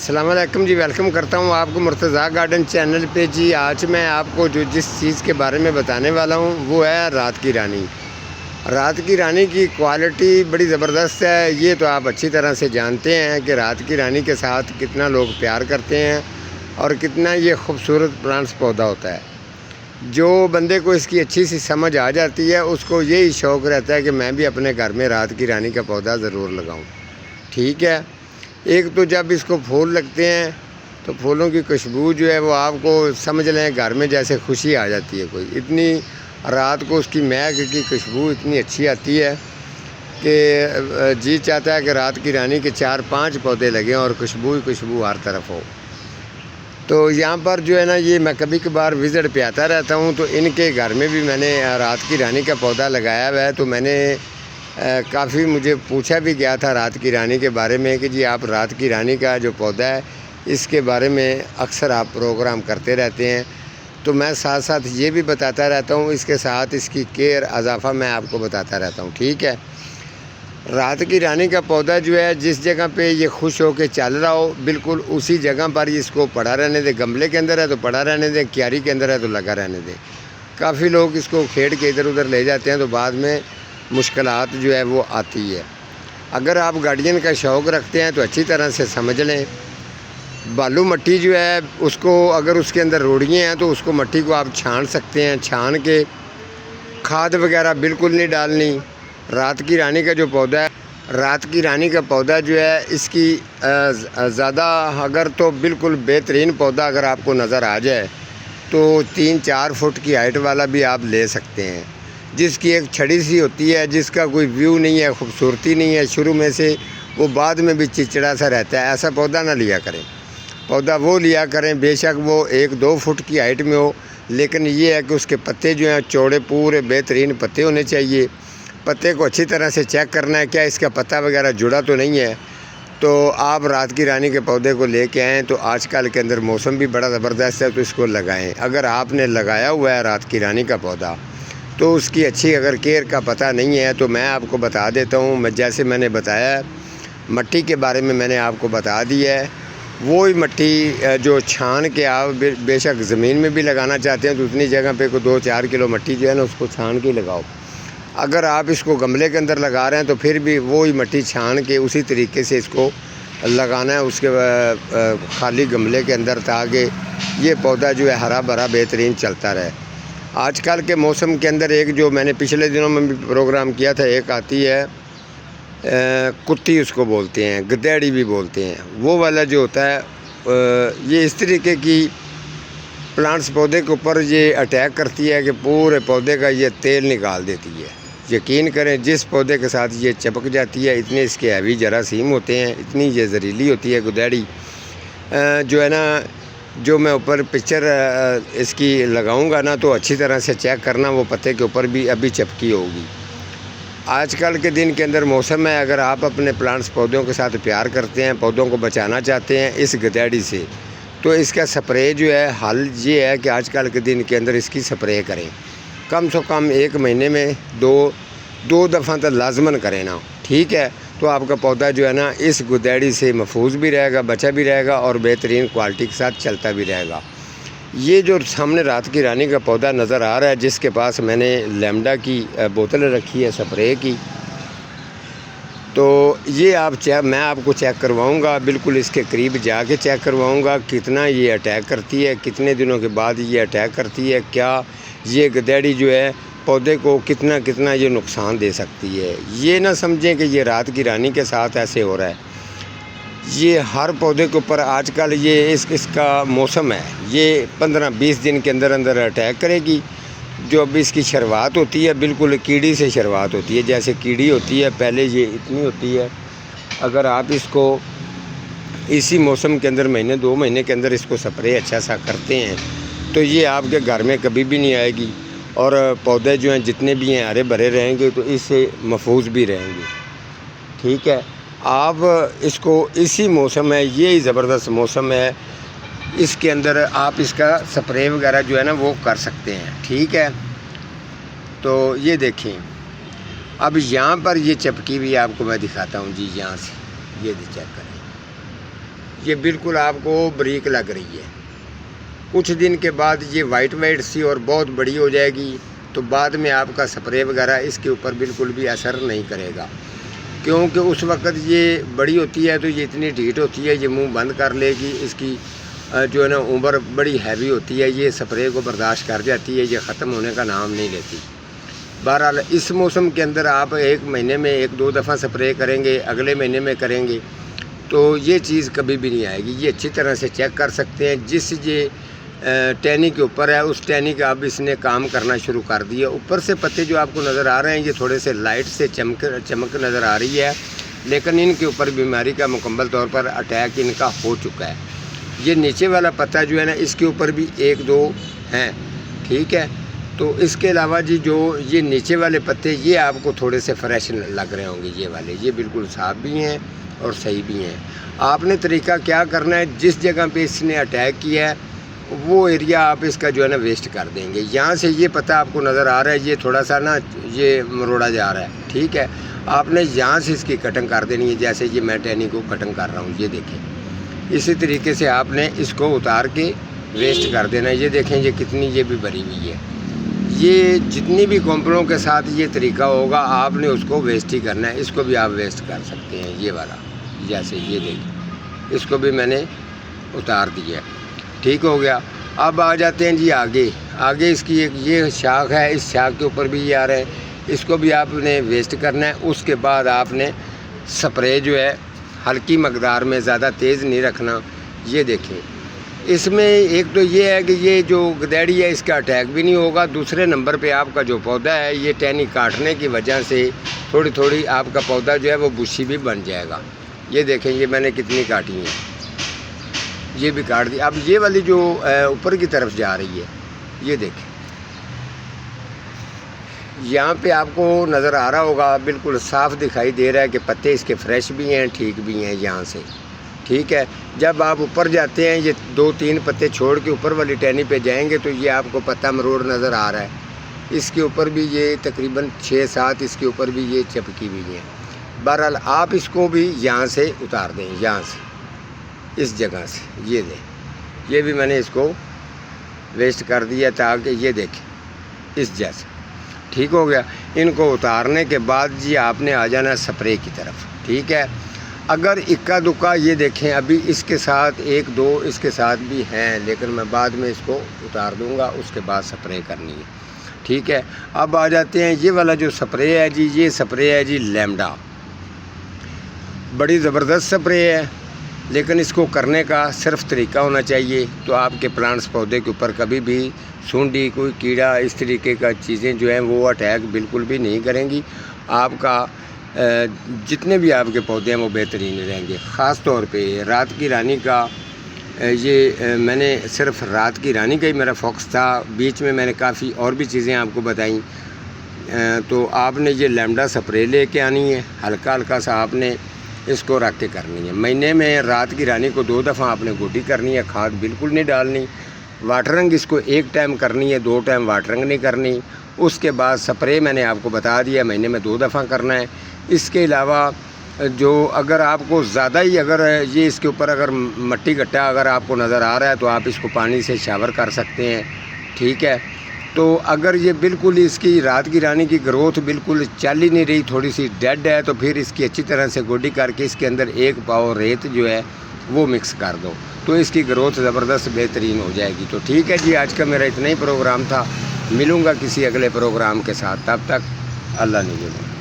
السلام علیکم جی، ویلکم کرتا ہوں آپ کو مرتضیٰ گارڈن چینل پہ جی۔ آج میں آپ کو جس چیز کے بارے میں بتانے والا ہوں وہ ہے رات کی رانی۔ رات کی رانی کی کوالٹی بڑی زبردست ہے، یہ تو آپ اچھی طرح سے جانتے ہیں کہ رات کی رانی کے ساتھ کتنا لوگ پیار کرتے ہیں اور کتنا یہ خوبصورت پلانٹس پودا ہوتا ہے۔ جو بندے کو اس کی اچھی سی سمجھ آ جاتی ہے اس کو یہی شوق رہتا ہے کہ میں بھی اپنے گھر میں رات کی رانی کا پودا ضرور لگاؤں، ٹھیک ہے۔ ایک تو جب اس کو پھول لگتے ہیں تو پھولوں کی خوشبو جو ہے وہ آپ کو سمجھ لیں گھر میں جیسے خوشی آ جاتی ہے کوئی، اتنی رات کو اس کی مہک کی خوشبو اتنی اچھی آتی ہے کہ جی چاہتا ہے کہ رات کی رانی کے 4-5 پودے لگیں اور خوشبو ہی خوشبو ہر طرف ہو۔ تو یہاں پر جو ہے نا، یہ میں کبھی کبھار وزٹ پہ آتا رہتا ہوں، تو ان کے گھر میں بھی میں نے رات کی رانی کا پودا لگایا ہوا ہے۔ تو میں نے کافی مجھے پوچھا بھی گیا تھا رات کی رانی کے بارے میں کہ جی آپ رات کی رانی کا جو پودا ہے اس کے بارے میں اکثر آپ پروگرام کرتے رہتے ہیں، تو میں ساتھ ساتھ یہ بھی بتاتا رہتا ہوں، اس کے ساتھ اس کی کیئر اضافہ میں آپ کو بتاتا رہتا ہوں، ٹھیک ہے۔ رات کی رانی کا پودا جو ہے جس جگہ پہ یہ خوش ہو کے چل رہا ہو، بالکل اسی جگہ پر اس کو پڑا رہنے دیں۔ گملے کے اندر ہے تو پڑا رہنے دیں، کیاری کے اندر ہے تو لگا رہنے دیں۔ کافی لوگ اس کو کھیڑ کے ادھر ادھر لے جاتے ہیں تو بعد میں مشکلات جو ہے وہ آتی ہے۔ اگر آپ گارڈین کا شوق رکھتے ہیں تو اچھی طرح سے سمجھ لیں، بالو مٹی جو ہے اس کو اگر اس کے اندر روڑیاں ہیں تو اس کو مٹی کو آپ چھان سکتے ہیں، چھان کے کھاد وغیرہ بالکل نہیں ڈالنی۔ رات کی رانی کا جو پودا ہے، رات کی رانی کا پودا جو ہے اس کی زیادہ اگر تو بالکل بہترین پودا اگر آپ کو نظر آ جائے تو 3-4 فٹ کی ہائٹ والا بھی آپ لے سکتے ہیں، جس کی ایک چھڑی سی ہوتی ہے، جس کا کوئی ویو نہیں ہے، خوبصورتی نہیں ہے شروع میں سے، وہ بعد میں بھی چچڑا سا رہتا ہے۔ ایسا پودا نہ لیا کریں، پودا وہ لیا کریں بے شک وہ 1-2 فٹ کی ہائٹ میں ہو، لیکن یہ ہے کہ اس کے پتے جو ہیں چوڑے پورے بہترین پتے ہونے چاہیے۔ پتے کو اچھی طرح سے چیک کرنا ہے کیا اس کا پتا وغیرہ جڑا تو نہیں ہے۔ تو آپ رات کی رانی کے پودے کو لے کے آئیں، تو آج کل کے اندر موسم بھی بڑا زبردست ہے تو اس کو لگائیں۔ اگر آپ نے لگایا ہوا ہے رات کی رانی کا پودا تو اس کی اچھی اگر کیئر کا پتہ نہیں ہے تو میں آپ کو بتا دیتا ہوں، جیسے میں نے بتایا مٹی کے بارے میں نے آپ کو بتا دیا ہے، وہی مٹی جو چھان کے آپ بے شک زمین میں بھی لگانا چاہتے ہیں تو اتنی جگہ پہ کوئی 2-4 کلو مٹی جو ہے نا اس کو چھان کے لگاؤ۔ اگر آپ اس کو گملے کے اندر لگا رہے ہیں تو پھر بھی وہی مٹی چھان کے اسی طریقے سے اس کو لگانا ہے اس کے خالی گملے کے اندر، تاکہ یہ پودا جو ہے ہرا بھرا بہترین چلتا رہے۔ آج کل کے موسم کے اندر ایک جو میں نے پچھلے دنوں میں بھی پروگرام کیا تھا، ایک آتی ہے کتی، اس کو بولتے ہیں گدیڑی بھی بولتے ہیں، وہ والا جو ہوتا ہے یہ اس طریقے کی پلانٹس پودے کے اوپر یہ اٹیک کرتی ہے کہ پورے پودے کا یہ تیل نکال دیتی ہے۔ یقین کریں جس پودے کے ساتھ یہ چپک جاتی ہے، اتنے اس کے ہیوی جراثیم ہوتے ہیں، اتنی یہ زہریلی ہوتی ہے گدیڑی جو ہے نا۔ جو میں اوپر پکچر اس کی لگاؤں گا نا تو اچھی طرح سے چیک کرنا، وہ پتے کے اوپر بھی ابھی چپکی ہوگی۔ آج کل کے دن کے اندر موسم ہے، اگر آپ اپنے پلانٹس پودوں کے ساتھ پیار کرتے ہیں، پودوں کو بچانا چاہتے ہیں اس گدیڑی سے، تو اس کا سپرے جو ہے حل یہ ہے کہ آج کل کے دن کے اندر اس کی سپرے کریں، کم سے کم 1 مہینے میں 2 دفعہ تو لازماً کریں نا، ٹھیک ہے۔ تو آپ کا پودا جو ہے نا اس گدیڑی سے محفوظ بھی رہے گا، بچا بھی رہے گا اور بہترین کوالٹی کے ساتھ چلتا بھی رہے گا۔ یہ جو سامنے رات کی رانی کا پودا نظر آ رہا ہے، جس کے پاس میں نے لیمڈا کی بوتل رکھی ہے سپرے کی، تو یہ میں آپ کو چیک کرواؤں گا، بالکل اس کے قریب جا کے چیک کرواؤں گا کتنا یہ اٹیک کرتی ہے، کتنے دنوں کے بعد یہ اٹیک کرتی ہے، کیا یہ گدیڑی جو ہے پودے کو کتنا یہ نقصان دے سکتی ہے۔ یہ نہ سمجھیں کہ یہ رات کی رانی کے ساتھ ایسے ہو رہا ہے، یہ ہر پودے کے اوپر آج کل یہ اس کا موسم ہے، یہ 15-20 دن کے اندر اندر اٹیک کرے گی۔ جو اب اس کی شروعات ہوتی ہے بالکل کیڑی سے شروعات ہوتی ہے، جیسے کیڑی ہوتی ہے پہلے یہ اتنی ہوتی ہے، اگر آپ اس کو اسی موسم کے اندر 1-2 مہینے کے اندر اس کو سپرے اچھا سا کرتے ہیں تو یہ آپ کے گھر میں کبھی بھی نہیں آئے گی، اور پودے جو ہیں جتنے بھی ہیں ہرے بھرے رہیں گے تو اس سے محفوظ بھی رہیں گے، ٹھیک ہے۔ آپ اس کو اسی موسم ہے، یہی زبردست موسم ہے، اس کے اندر آپ اس کا سپرے وغیرہ جو ہے نا وہ کر سکتے ہیں، ٹھیک ہے۔ تو یہ دیکھیں اب یہاں پر یہ چپکی ہوئی آپ کو میں دکھاتا ہوں جی، یہاں سے یہ چیک کریں، یہ بالکل آپ کو بریک لگ رہی ہے۔ کچھ دن کے بعد یہ وائٹ وائٹ سی اور بہت بڑی ہو جائے گی، تو بعد میں آپ کا سپرے وغیرہ اس کے اوپر بالکل بھی اثر نہیں کرے گا، کیونکہ اس وقت یہ بڑی ہوتی ہے تو یہ اتنی ڈھیٹ ہوتی ہے، یہ منہ بند کر لے گی، اس کی جو ہے نا عمر بڑی ہیوی ہوتی ہے، یہ سپرے کو برداشت کر جاتی ہے، یہ ختم ہونے کا نام نہیں لیتی۔ بہرحال اس موسم کے اندر آپ ایک مہینے میں 1-2 دفعہ سپرے کریں گے، اگلے مہینے میں کریں گے تو یہ چیز کبھی بھی نہیں آئے گی۔ یہ اچھی طرح سے چیک کر سکتے ہیں، جس یہ ٹہنی کے اوپر ہے اس ٹہنی کا اب اس نے کام کرنا شروع کر دیا۔ اوپر سے پتے جو آپ کو نظر آ رہے ہیں یہ تھوڑے سے لائٹ سے چمک نظر آ رہی ہے، لیکن ان کے اوپر بیماری کا مکمل طور پر اٹیک ان کا ہو چکا ہے۔ یہ نیچے والا پتا جو ہے نا اس کے اوپر بھی 1-2 ہیں، ٹھیک ہے۔ تو اس کے علاوہ جی جو یہ نیچے والے پتے یہ آپ کو تھوڑے سے فریش لگ رہے ہوں گے، یہ والے یہ بالکل صاف بھی ہیں اور صحیح بھی ہیں۔ آپ نے طریقہ کیا کرنا ہے، جس جگہ پہ اس نے اٹیک کیا ہے وہ ایریا آپ اس کا جو ہے نا ویسٹ کر دیں گے۔ یہاں سے یہ پتہ آپ کو نظر آ رہا ہے، یہ تھوڑا سا نا یہ مروڑا جا رہا ہے، ٹھیک ہے۔ آپ نے یہاں سے اس کی کٹنگ کر دینی ہے، جیسے یہ میں ٹہنی کو کٹنگ کر رہا ہوں، یہ دیکھیں۔ اسی طریقے سے آپ نے اس کو اتار کے ویسٹ کر دینا ہے۔ یہ دیکھیں یہ کتنی یہ بھی بھری ہوئی ہے۔ یہ جتنی بھی کمپنیوں کے ساتھ یہ طریقہ ہوگا آپ نے اس کو ویسٹ ہی کرنا ہے۔ اس کو بھی آپ ویسٹ کر سکتے ہیں، یہ والا جیسے یہ دیکھیں، اس کو بھی میں نے اتار دیا ہے، ٹھیک ہو گیا۔ اب آ جاتے ہیں جی آگے اس کی ایک یہ شاخ ہے، اس شاخ کے اوپر بھی یہ آ رہا ہے، اس کو بھی آپ نے ویسٹ کرنا ہے۔ اس کے بعد آپ نے سپرے جو ہے ہلکی مقدار میں، زیادہ تیز نہیں رکھنا۔ یہ دیکھیں اس میں ایک تو یہ ہے کہ یہ جو گدیڑی ہے اس کا اٹیک بھی نہیں ہوگا، دوسرے نمبر پہ آپ کا جو پودا ہے یہ ٹہنی کاٹنے کی وجہ سے تھوڑی آپ کا پودا جو ہے وہ بوشی بھی بن جائے گا۔ یہ دیکھیں یہ میں نے کتنی کاٹی ہیں، یہ بھی کاٹ دی۔ اب یہ والی جو اوپر کی طرف جا رہی ہے یہ دیکھیں، یہاں پہ آپ کو نظر آ رہا ہوگا، بالکل صاف دکھائی دے رہا ہے کہ پتے اس کے فریش بھی ہیں، ٹھیک بھی ہیں یہاں سے، ٹھیک ہے۔ جب آپ اوپر جاتے ہیں یہ 2-3 پتے چھوڑ کے اوپر والی ٹہنی پہ جائیں گے تو یہ آپ کو پتہ مروڑ نظر آ رہا ہے۔ اس کے اوپر بھی یہ تقریباً 6-7 اس کے اوپر بھی یہ چپکی ہوئی ہیں۔ بہرحال آپ اس کو بھی یہاں سے اتار دیں، یہاں سے اس جگہ سے، یہ دیں، یہ بھی میں نے اس کو ویسٹ کر دیا تاکہ یہ دیکھیں اس جیسے، ٹھیک ہو گیا۔ ان کو اتارنے کے بعد جی آپ نے آ جانا سپرے کی طرف، ٹھیک ہے۔ اگر اکا دکا یہ دیکھیں ابھی اس کے ساتھ 1-2 اس کے ساتھ بھی ہیں، لیکن میں بعد میں اس کو اتار دوں گا، اس کے بعد سپرے کرنی ہے، ٹھیک ہے۔ اب آ جاتے ہیں یہ والا جو سپرے ہے جی، یہ سپرے ہے جی لیمڈا، بڑی زبردست سپرے ہے، لیکن اس کو کرنے کا صرف طریقہ ہونا چاہیے۔ تو آپ کے پلانٹس پودے کے اوپر کبھی بھی سونڈی کوئی کیڑا اس طریقے کا چیزیں جو ہیں وہ اٹیک بالکل بھی نہیں کریں گی۔ آپ کا جتنے بھی آپ کے پودے ہیں وہ بہترین رہیں گے۔ خاص طور پہ رات کی رانی کا یہ میں نے صرف رات کی رانی کا ہی میرا فوکس تھا، بیچ میں نے کافی اور بھی چیزیں آپ کو بتائیں۔ تو آپ نے یہ لیمڈا سپرے لے کے آنی ہے، ہلکا ہلکا سا آپ نے اس کو رکھ کے کرنی ہے۔ مہینے میں رات کی رانی کو 2 دفعہ آپ نے گوڈی کرنی ہے، کھاد بالکل نہیں ڈالنی۔ واٹرنگ اس کو 1 ٹائم کرنی ہے، 2 ٹائم واٹرنگ نہیں کرنی۔ اس کے بعد سپرے میں نے آپ کو بتا دیا مہینے میں 2 دفعہ کرنا ہے۔ اس کے علاوہ جو اگر آپ کو زیادہ ہی اگر یہ اس کے اوپر اگر مٹی گٹا اگر آپ کو نظر آ رہا ہے تو آپ اس کو پانی سے شاور کر سکتے ہیں، ٹھیک ہے۔ تو اگر یہ بالکل اس کی رات کی رانی کی گروتھ بالکل چل ہی نہیں رہی، تھوڑی سی ڈیڈ ہے، تو پھر اس کی اچھی طرح سے گوڈی کر کے اس کے اندر 1 پاؤ ریت جو ہے وہ مکس کر دو، تو اس کی گروتھ زبردست بہترین ہو جائے گی۔ تو ٹھیک ہے جی، آج کا میرا اتنا ہی پروگرام تھا، ملوں گا کسی اگلے پروگرام کے ساتھ، تب تک اللہ نگہبان۔